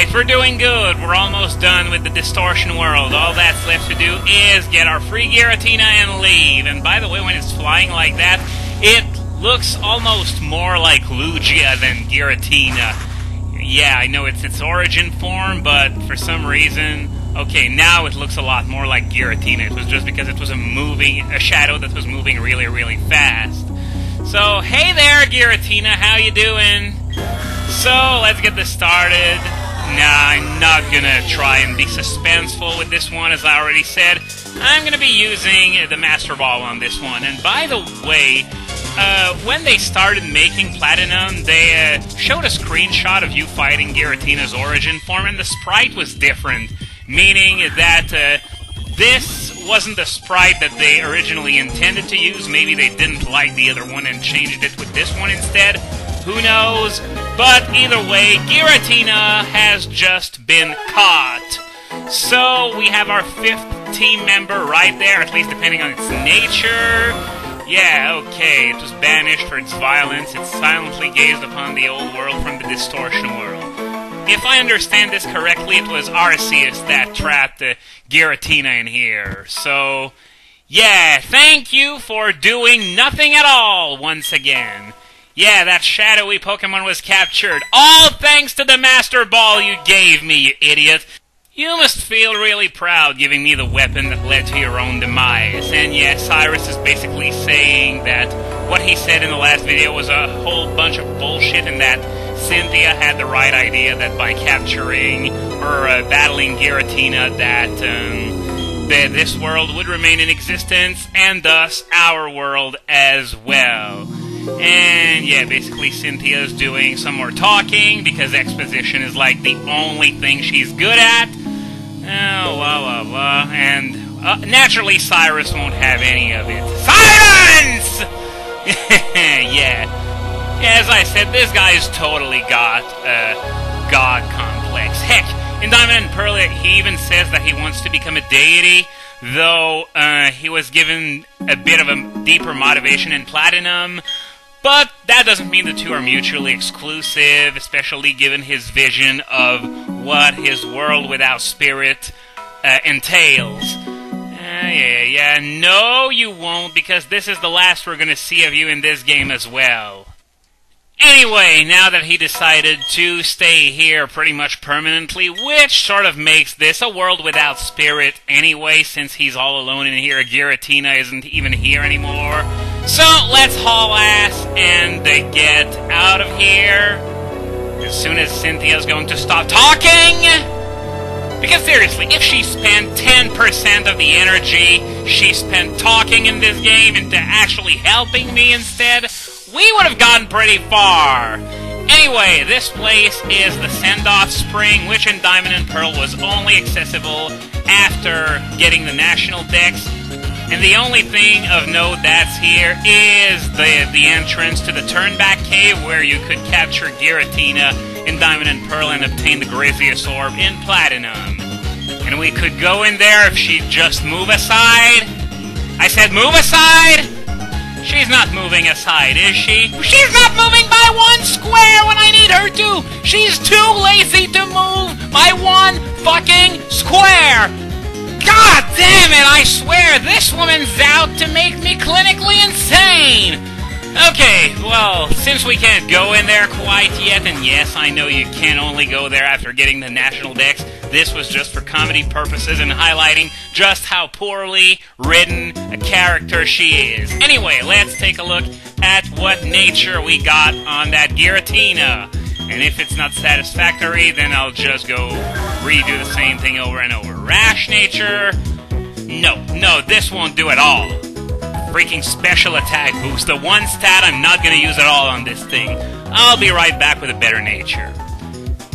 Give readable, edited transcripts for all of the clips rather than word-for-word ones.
Alright, we're doing good. We're almost done with the distortion world. All that's left to do is get our free Giratina and leave. And by the way, when it's flying like that, it looks almost more like Lugia than Giratina. Yeah, I know it's its origin form, but for some reason... Okay, now it looks a lot more like Giratina. It was just because it was a shadow that was moving really, really fast. So, hey there, Giratina, how you doing? So, let's get this started. Nah, I'm not gonna try and be suspenseful with this one, as I already said. I'm gonna be using the Master Ball on this one. And by the way, when they started making Platinum, they showed a screenshot of you fighting Giratina's origin form, and the sprite was different. Meaning that this wasn't the sprite that they originally intended to use. Maybe they didn't like the other one and changed it with this one instead. Who knows? But either way, Giratina has just been caught. So we have our 5th team member right there, at least depending on its nature. Yeah, okay, it was banished for its violence. It silently gazed upon the old world from the distortion world. If I understand this correctly, it was Arceus that trapped Giratina in here. So, yeah, thank you for doing nothing at all once again. Yeah, that shadowy Pokémon was captured. All thanks to the Master Ball you gave me, you idiot. You must feel really proud giving me the weapon that led to your own demise. And yeah, Cyrus is basically saying that what he said in the last video was a whole bunch of bullshit, and that Cynthia had the right idea that by capturing or battling Giratina that this world would remain in existence, and thus our world as well. And yeah, basically Cynthia's doing some more talking because exposition is like the only thing she's good at. Oh, blah blah blah. And naturally Cyrus won't have any of it. Silence! Yeah. As I said, this guy's totally got a god complex. Heck, in Diamond and Pearl, he even says that he wants to become a deity, though he was given a bit of a deeper motivation in Platinum. But that doesn't mean the two are mutually exclusive, especially given his vision of what his world without spirit entails. Yeah, no you won't, because this is the last we're gonna see of you in this game as well. Anyway, now that he decided to stay here pretty much permanently, which sort of makes this a world without spirit anyway, since he's all alone in here, Giratina isn't even here anymore. So, let's haul ass and get out of here as soon as Cynthia's going to stop talking! Because seriously, if she spent 10% of the energy she spent talking in this game into actually helping me instead, we would have gotten pretty far. Anyway, this place is the Send-Off Spring, which in Diamond and Pearl was only accessible after getting the National Dex. And the only thing of note that's here is the entrance to the Turnback Cave, where you could capture Giratina in Diamond and Pearl and obtain the GRISEOUS Orb in Platinum. And we could go in there if she'd just move aside. I said move aside! She's not moving aside, is she? She's not moving by 1 square when I need her to! She's too lazy to move by 1 fucking square! God damn it, I swear, this woman's out to make me clinically insane! Okay, well, since we can't go in there quite yet, and yes, I know you can only go there after getting the National Dex, this was just for comedy purposes and highlighting just how poorly written a character she is. Anyway, let's take a look at what nature we got on that Giratina. And if it's not satisfactory, then I'll just go redo the same thing over and over. Rash nature? No, this won't do at all. Freaking special attack boost, the one stat I'm not gonna use at all on this thing. I'll be right back with a better nature.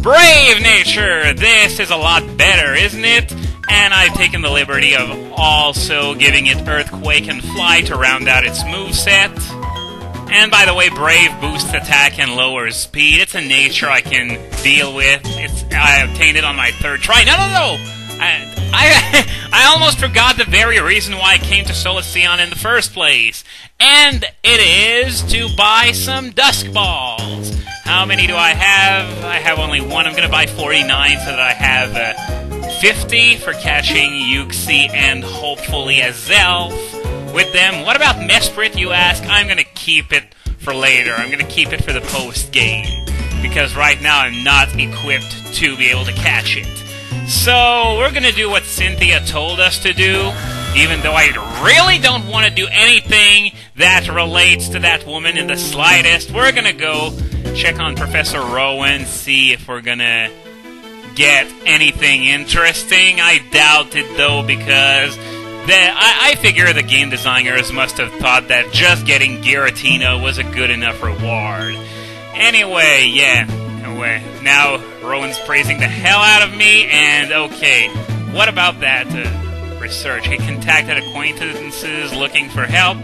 Brave nature! This is a lot better, isn't it? And I've taken the liberty of also giving it Earthquake and Fly to round out its moveset. And by the way, Brave boosts attack and lowers speed. It's a nature I can deal with. I obtained it on my 3rd try. No! I almost forgot the very reason why I came to Solaceon in the first place. And it is to buy some Dusk Balls. How many do I have? I have only one. I'm going to buy 49 so that I have 50 for catching Uxie and hopefully a Zelf with them. What about Mesprit, you ask? I'm going to keep it for later. I'm going to keep it for the post-game, because right now I'm not equipped to be able to catch it. So we're going to do what Cynthia told us to do, even though I really don't want to do anything that relates to that woman in the slightest. We're going to go check on Professor Rowan, see if we're going to get anything interesting. I doubt it, though, because I figure the game designers must have thought that just getting Giratina was a good enough reward. Anyway, yeah. Now Rowan's praising the hell out of me, and okay, what about that research? He contacted acquaintances looking for help.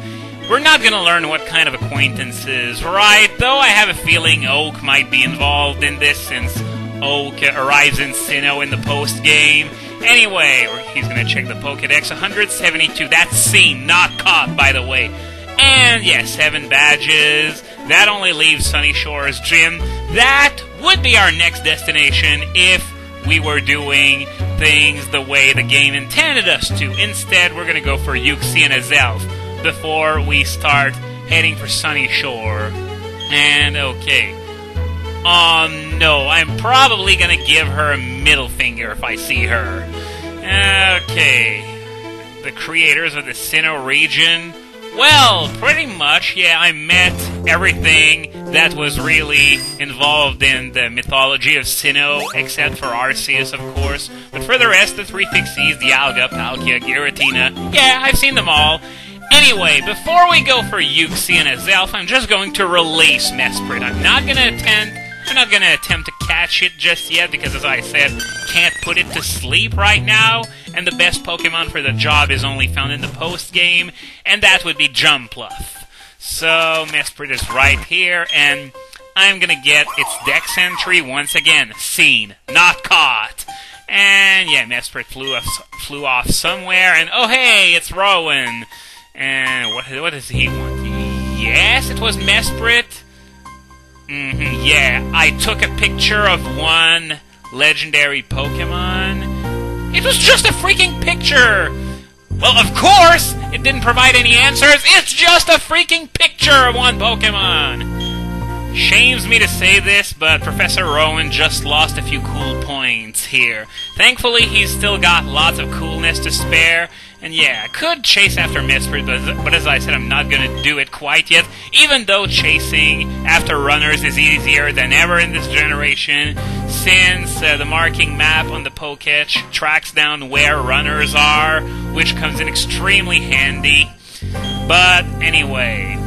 We're not going to learn what kind of acquaintances, right? Though I have a feeling Oak might be involved in this, since Oak arrives in Sinnoh in the post-game. Anyway, he's going to check the Pokédex. 172, that's seen, not caught, by the way. And, yeah, 7 badges. That only leaves Sunny Shore's Gym. That would be our next destination if we were doing things the way the game intended us to. Instead, we're going to go for Uxie and a Zelf before we start heading for Sunny Shore. And, okay. No, I'm probably going to give her a middle finger if I see her. Okay. The creators of the Sinnoh region. Well, pretty much, yeah, I met everything that was really involved in the mythology of Sinnoh, except for Arceus, of course. But for the rest, the 3 Pixies, Dialga, Palkia, Giratina, yeah, I've seen them all. Anyway, before we go for Uxie and a Zelf, I'm just going to release Mesprit. I'm not going to attempt to catch it just yet, because as I said, can't put it to sleep right now, and the best Pokemon for the job is only found in the post-game, and that would be Jumpluff. So, Mesprit is right here, and I'm gonna get its Dex entry once again. Seen, not caught. And yeah, Mesprit flew off somewhere, and oh hey, it's Rowan. And what does he want? Yes, it was Mesprit. Yeah, I took a picture of one legendary Pokemon. It was just a freaking picture! Well, of course! It didn't provide any answers! It's just a freaking picture of one Pokemon! Shames me to say this, but Professor Rowan just lost a few cool points here. Thankfully, he's still got lots of coolness to spare. And yeah, I could chase after Mesprit, but as I said, I'm not going to do it quite yet, even though chasing after runners is easier than ever in this generation, since the marking map on the Pokédex tracks down where runners are, which comes in extremely handy. But anyway,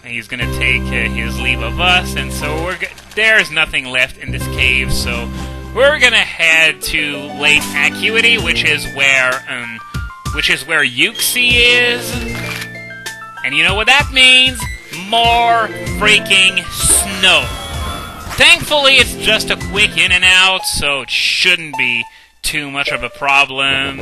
he's going to take his leave of us, and so there's nothing left in this cave, so we're gonna head to Lake Acuity, which is where Uxie is. And you know what that means? More freaking snow. Thankfully, it's just a quick in and out, so it shouldn't be too much of a problem.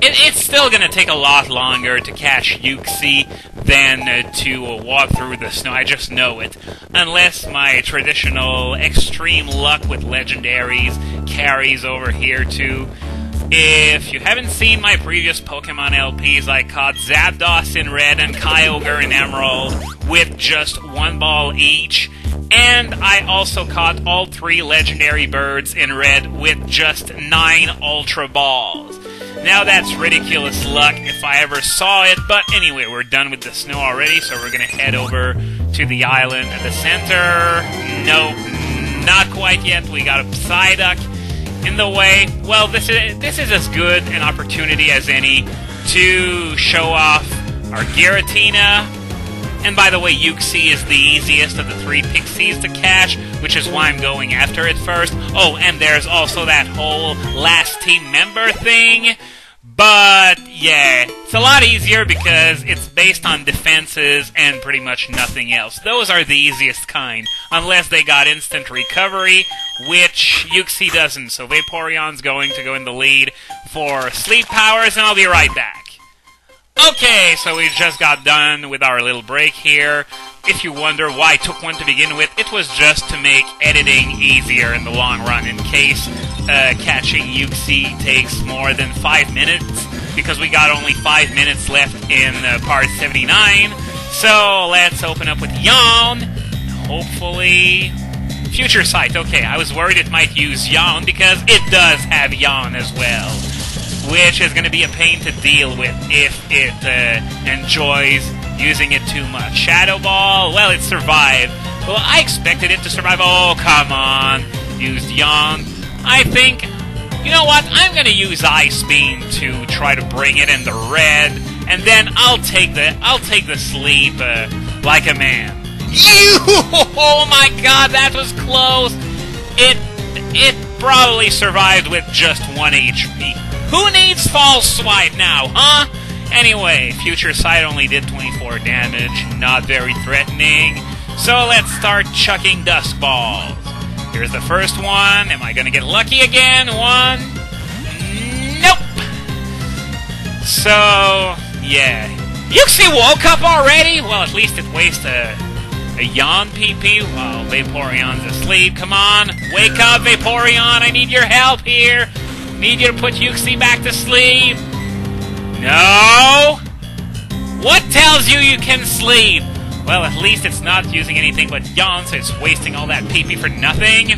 It's still gonna take a lot longer to catch Uxie than to walk through the snow. I just know it. Unless my traditional extreme luck with legendaries carries over here too. If you haven't seen my previous Pokemon LPs, I caught Zapdos in Red and Kyogre in Emerald with just 1 ball each. And I also caught all 3 legendary birds in Red with just 9 Ultra Balls. Now that's ridiculous luck if I ever saw it, but anyway, we're done with the snow already, so we're gonna head over to the island at the center. Nope, not quite yet. We got a Psyduck in the way. Well, this is as good an opportunity as any to show off our Giratina. And by the way, Uxie is the easiest of the 3 Pixies to catch, which is why I'm going after it first. Oh, and there's also that whole last team member thing. But, yeah, it's a lot easier because it's based on defenses and pretty much nothing else. Those are the easiest kind, unless they got instant recovery, which Uxie doesn't. So Vaporeon's going to go in the lead for Sleep Powers, and I'll be right back. Okay, so we just got done with our little break here. if you wonder why I took one to begin with, it was just to make editing easier in the long run in case catching Uxie takes more than 5 minutes, because we got only 5 minutes left in part 79. So let's open up with Yawn. Hopefully... Future Sight. Okay, I was worried it might use Yawn because it does have Yawn as well, which is going to be a pain to deal with if it enjoys using it too much. Shadow Ball, well, it survived. Well, I expected it to survive. Oh, come on. Used Yawn. I think, you know what? I'm going to use Ice Beam to try to bring it in the red, and then I'll take the sleep like a man. Oh my god, that was close! It probably survived with just 1 HP. Who needs False Swipe now, huh? Anyway, Future Sight only did 24 damage, not very threatening. So let's start chucking Dusk Balls. Here's the first one. Am I gonna get lucky again? One. Nope! So, yeah. Uxie woke up already? Well, at least it wastes a Yawn PP while Vaporeon's asleep. Come on, wake up, Vaporeon! I need your help here! Need you to put Uxie back to sleep! No! What tells you you can sleep? Well, at least it's not using anything but Yawn, so it's wasting all that PP for nothing.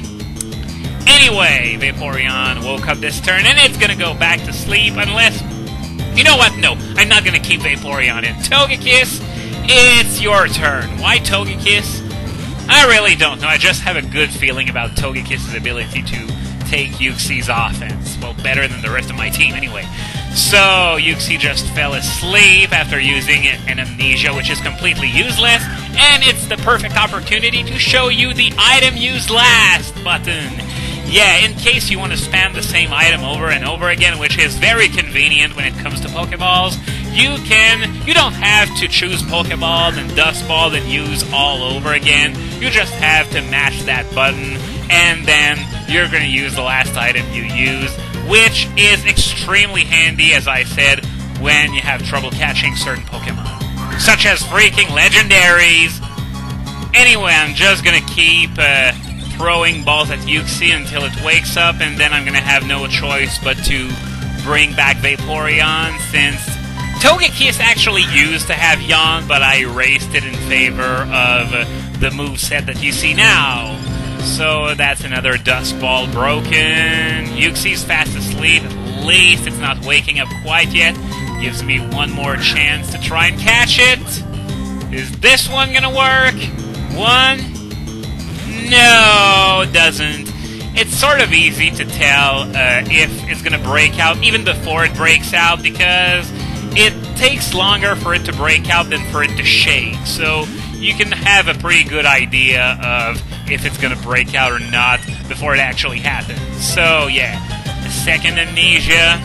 Anyway, Vaporeon woke up this turn, and it's gonna go back to sleep unless... You know what? No, I'm not gonna keep Vaporeon in. Togekiss, it's your turn. Why Togekiss? I really don't know. I just have a good feeling about Togekiss's ability to take Uxie's offense. Well, better than the rest of my team, anyway. So, Uxie just fell asleep after using an Amnesia, which is completely useless, and it's the perfect opportunity to show you the item used last button. Yeah, in case you want to spam the same item over and over again, which is very convenient when it comes to Pokeballs, you don't have to choose Pokeball and Dusk Ball and use all over again. You just have to match that button, and then you're going to use the last item you used, which is extremely handy, as I said, when you have trouble catching certain Pokemon, such as freaking legendaries. Anyway, I'm just going to keep throwing balls at Uxie until it wakes up, and then I'm going to have no choice but to bring back Vaporeon, since Togekiss actually used to have Yawn, but I erased it in favor of the moveset that you see now. So that's another Dusk Ball broken. Uxie's fast asleep. At least it's not waking up quite yet. Gives me one more chance to try and catch it. Is this one gonna work? One? No, doesn't. It's sort of easy to tell if it's gonna break out even before it breaks out, because it takes longer for it to break out than for it to shake. So you can have a pretty good idea of if it's gonna break out or not before it actually happens. So yeah, the second Amnesia,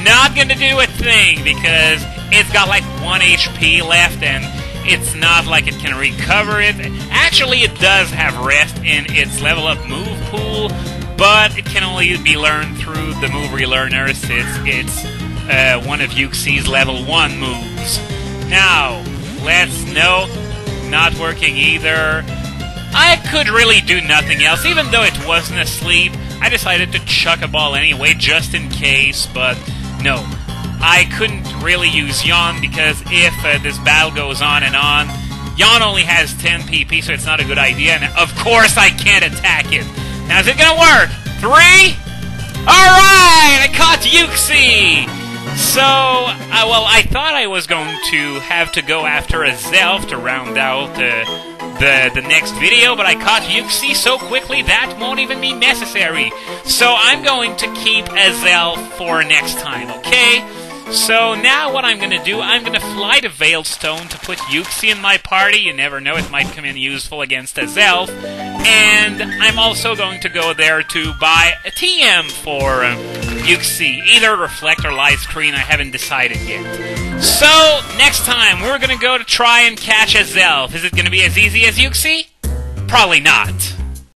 not gonna do a thing because it's got like 1 HP left and it's not like it can recover it. Actually, it does have rest in its level up move pool, but it can only be learned through the move relearner since it's one of Uxie's level 1 moves. Now, let's know, not working either. I could really do nothing else. Even though it wasn't asleep, I decided to chuck a ball anyway, just in case, but no. I couldn't really use Yawn, because if this battle goes on and on, Yawn only has 10 PP, so it's not a good idea, and of course I can't attack it. Now, is it gonna work? 3? Alright! I caught Uxie! So, well, I thought I was going to have to go after a Zelf to round out the next video, but I caught Uxie so quickly that won't even be necessary. So I'm going to keep a Zelf for next time, okay? So now what I'm going to do, I'm going to fly to Veilstone to put Uxie in my party. You never know, it might come in useful against a Zelf. And I'm also going to go there to buy a TM for Uxie. Either Reflect or Light Screen, I haven't decided yet. So, next time, we're going to go to try and catch a Zelf. Is it going to be as easy as Uxie? Probably not.